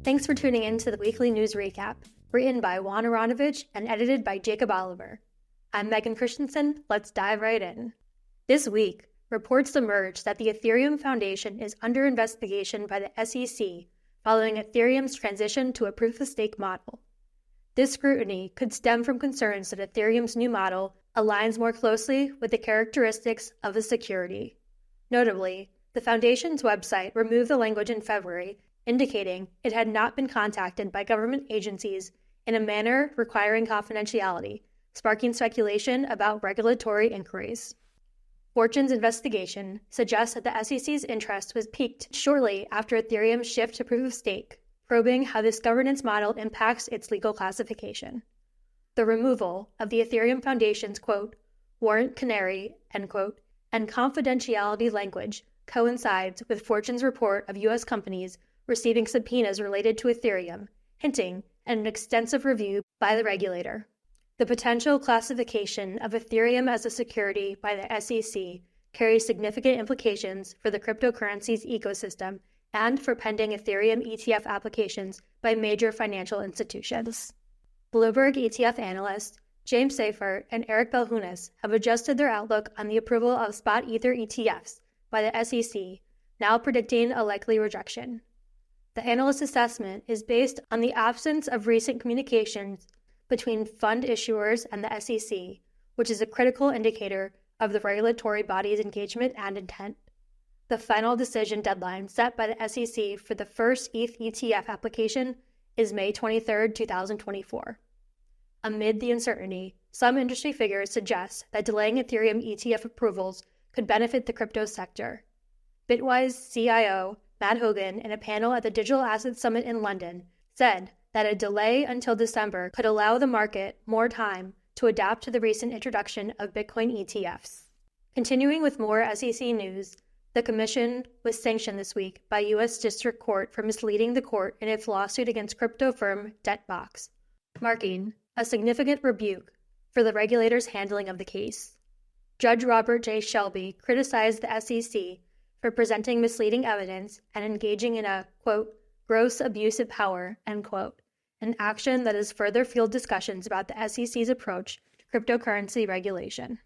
Thanks for tuning in to the weekly news recap, written by Juan Aronovich and edited by Jacob Oliver. I'm Megan Christensen. Let's dive right in. This week, reports emerged that the Ethereum Foundation is under investigation by the SEC following Ethereum's transition to a proof-of-stake model. This scrutiny could stem from concerns that Ethereum's new model aligns more closely with the characteristics of the security. Notably, the Foundation's website removed the language in February indicating it had not been contacted by government agencies in a manner requiring confidentiality, sparking speculation about regulatory inquiries. Fortune's investigation suggests that the SEC's interest was piqued shortly after Ethereum's shift to proof-of-stake, probing how this governance model impacts its legal classification. The removal of the Ethereum Foundation's, quote, warrant canary, end quote, and confidentiality language coincides with Fortune's report of U.S. companies receiving subpoenas related to Ethereum, hinting at an extensive review by the regulator. The potential classification of Ethereum as a security by the SEC carries significant implications for the cryptocurrency's ecosystem and for pending Ethereum ETF applications by major financial institutions. Bloomberg ETF analysts James Seyffart and Eric Belhunas have adjusted their outlook on the approval of spot Ether ETFs by the SEC, now predicting a likely rejection. The analyst's assessment is based on the absence of recent communications between fund issuers and the SEC, which is a critical indicator of the regulatory body's engagement and intent. The final decision deadline set by the SEC for the first ETH ETF application is May 23, 2024. Amid the uncertainty, some industry figures suggest that delaying Ethereum ETF approvals could benefit the crypto sector. Bitwise CIO Matt Hogan, in a panel at the Digital Assets Summit in London, said that a delay until December could allow the market more time to adapt to the recent introduction of Bitcoin ETFs. Continuing with more SEC news, the Commission was sanctioned this week by U.S. District Court for misleading the court in its lawsuit against crypto firm DebtBox, marking a significant rebuke for the regulator's handling of the case. Judge Robert J. Shelby criticized the SEC for presenting misleading evidence and engaging in a, quote, gross abuse of power, end quote, an action that has further fueled discussions about the SEC's approach to cryptocurrency regulation.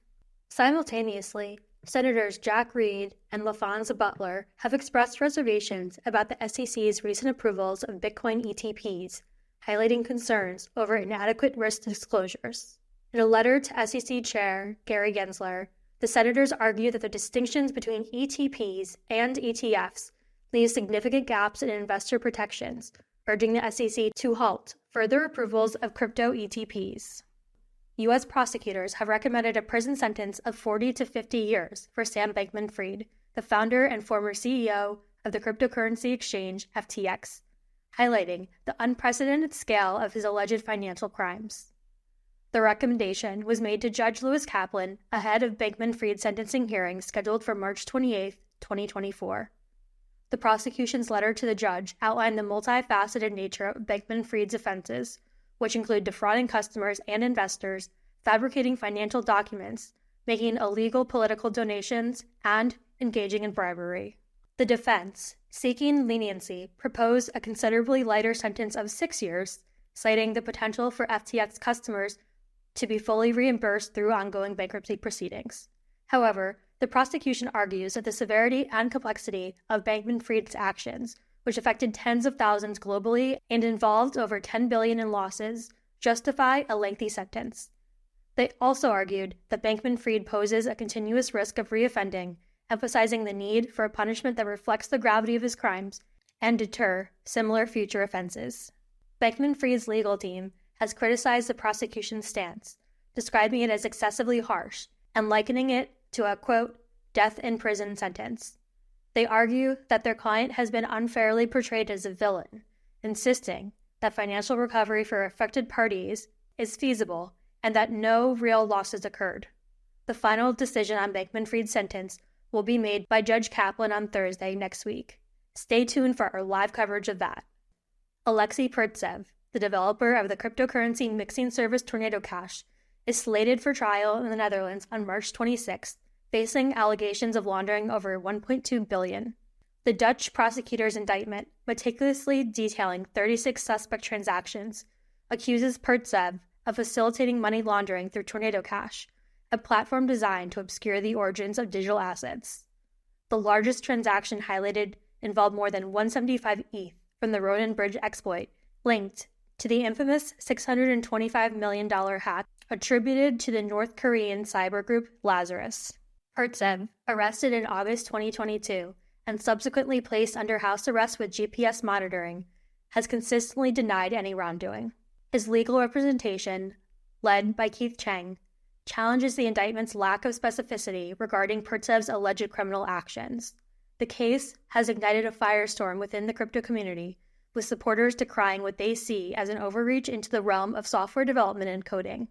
Simultaneously, Senators Jack Reed and Butler have expressed reservations about the SEC's recent approvals of Bitcoin ETPs, highlighting concerns over inadequate risk disclosures. In a letter to SEC Chair Gary Gensler, the senators argue that the distinctions between ETPs and ETFs leave significant gaps in investor protections, urging the SEC to halt further approvals of crypto ETPs. U.S. prosecutors have recommended a prison sentence of 40 to 50 years for Sam Bankman-Fried, the founder and former CEO of the cryptocurrency exchange FTX, highlighting the unprecedented scale of his alleged financial crimes. The recommendation was made to Judge Lewis Kaplan ahead of Bankman-Fried's sentencing hearing scheduled for March 28, 2024. The prosecution's letter to the judge outlined the multifaceted nature of Bankman-Fried's offenses, which include defrauding customers and investors, fabricating financial documents, making illegal political donations, and engaging in bribery. The defense, seeking leniency, proposed a considerably lighter sentence of 6 years, citing the potential for FTX customers to be fully reimbursed through ongoing bankruptcy proceedings. However, the prosecution argues that the severity and complexity of Bankman-Fried's actions, which affected tens of thousands globally and involved over $10 billion in losses, justify a lengthy sentence. They also argued that Bankman-Fried poses a continuous risk of reoffending, emphasizing the need for a punishment that reflects the gravity of his crimes and deter similar future offenses. Bankman-Fried's legal team has criticized the prosecution's stance, describing it as excessively harsh and likening it to a, quote, death in prison sentence. They argue that their client has been unfairly portrayed as a villain, insisting that financial recovery for affected parties is feasible and that no real losses occurred. The final decision on Bankman-Fried's sentence will be made by Judge Kaplan on Thursday next week. Stay tuned for our live coverage of that. Alexei Pertsev, the developer of the cryptocurrency mixing service Tornado Cash, is slated for trial in the Netherlands on March 26th, facing allegations of laundering over $1.2 billion. The Dutch prosecutor's indictment, meticulously detailing 36 suspect transactions, accuses Pertsev of facilitating money laundering through Tornado Cash, a platform designed to obscure the origins of digital assets. The largest transaction highlighted involved more than 175 ETH from the Ronin Bridge exploit, linked to the infamous $625 million hack attributed to the North Korean cyber group Lazarus. Pertsev, arrested in August 2022 and subsequently placed under house arrest with GPS monitoring, has consistently denied any wrongdoing. His legal representation, led by Keith Chang, challenges the indictment's lack of specificity regarding Pertsev's alleged criminal actions. The case has ignited a firestorm within the crypto community, with supporters decrying what they see as an overreach into the realm of software development and coding.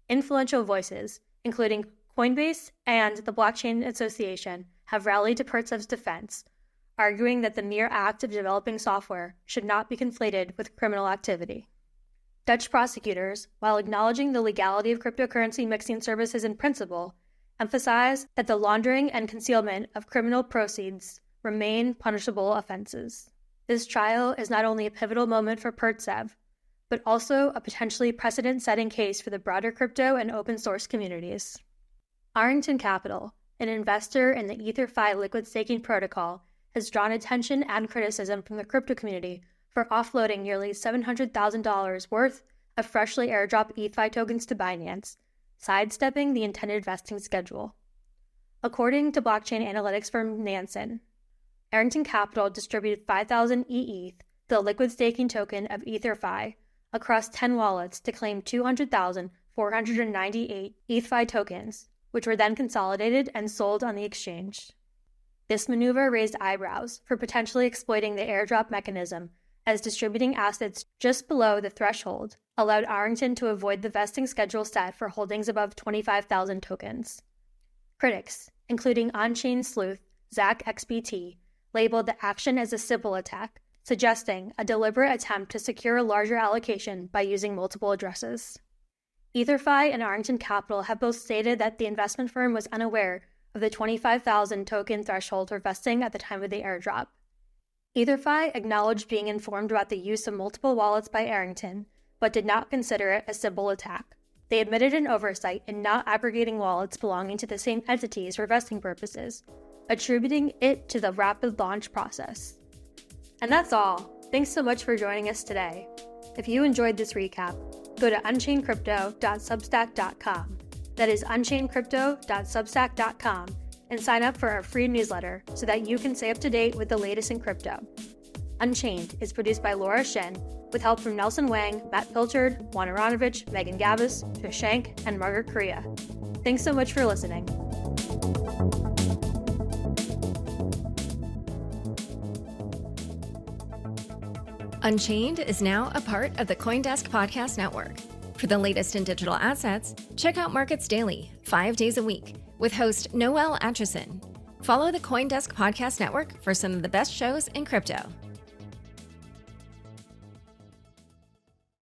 Influential voices, including Coinbase and the Blockchain Association, have rallied to Pertsev's defense, arguing that the mere act of developing software should not be conflated with criminal activity. Dutch prosecutors, while acknowledging the legality of cryptocurrency mixing services in principle, emphasize that the laundering and concealment of criminal proceeds remain punishable offenses. This trial is not only a pivotal moment for Pertsev, but also a potentially precedent-setting case for the broader crypto and open-source communities. Arrington Capital, an investor in the EtherFi liquid staking protocol, has drawn attention and criticism from the crypto community for offloading nearly $700,000 worth of freshly airdropped ETH tokens to Binance, sidestepping the intended vesting schedule. According to blockchain analytics firm Nansen, Arrington Capital distributed 5,000 ETH, the liquid staking token of EtherFi, across 10 wallets to claim 200,498 ETH tokens, which were then consolidated and sold on the exchange. This maneuver raised eyebrows for potentially exploiting the airdrop mechanism, as distributing assets just below the threshold allowed Arrington to avoid the vesting schedule set for holdings above 25,000 tokens. Critics, including on-chain sleuth Zach XBT, labeled the action as a Sybil attack, suggesting a deliberate attempt to secure a larger allocation by using multiple addresses. EtherFi and Arrington Capital have both stated that the investment firm was unaware of the 25,000 token threshold for vesting at the time of the airdrop. EtherFi acknowledged being informed about the use of multiple wallets by Arrington, but did not consider it a Sybil attack. They admitted an oversight in not aggregating wallets belonging to the same entities for vesting purposes, attributing it to the rapid launch process. And that's all. Thanks so much for joining us today. If you enjoyed this recap, go to unchainedcrypto.substack.com. That is unchainedcrypto.substack.com and sign up for our free newsletter so that you can stay up to date with the latest in crypto. Unchained is produced by Laura Shin with help from Nelson Wang, Matt Pilchard, Juan Aronovich, Megan Gavis, Trish Shank, and Margaret Correa. Thanks so much for listening. Unchained is now a part of the CoinDesk Podcast Network. For the latest in digital assets, check out Markets Daily, 5 days a week, with host Noel Atchison. Follow the CoinDesk Podcast Network for some of the best shows in crypto.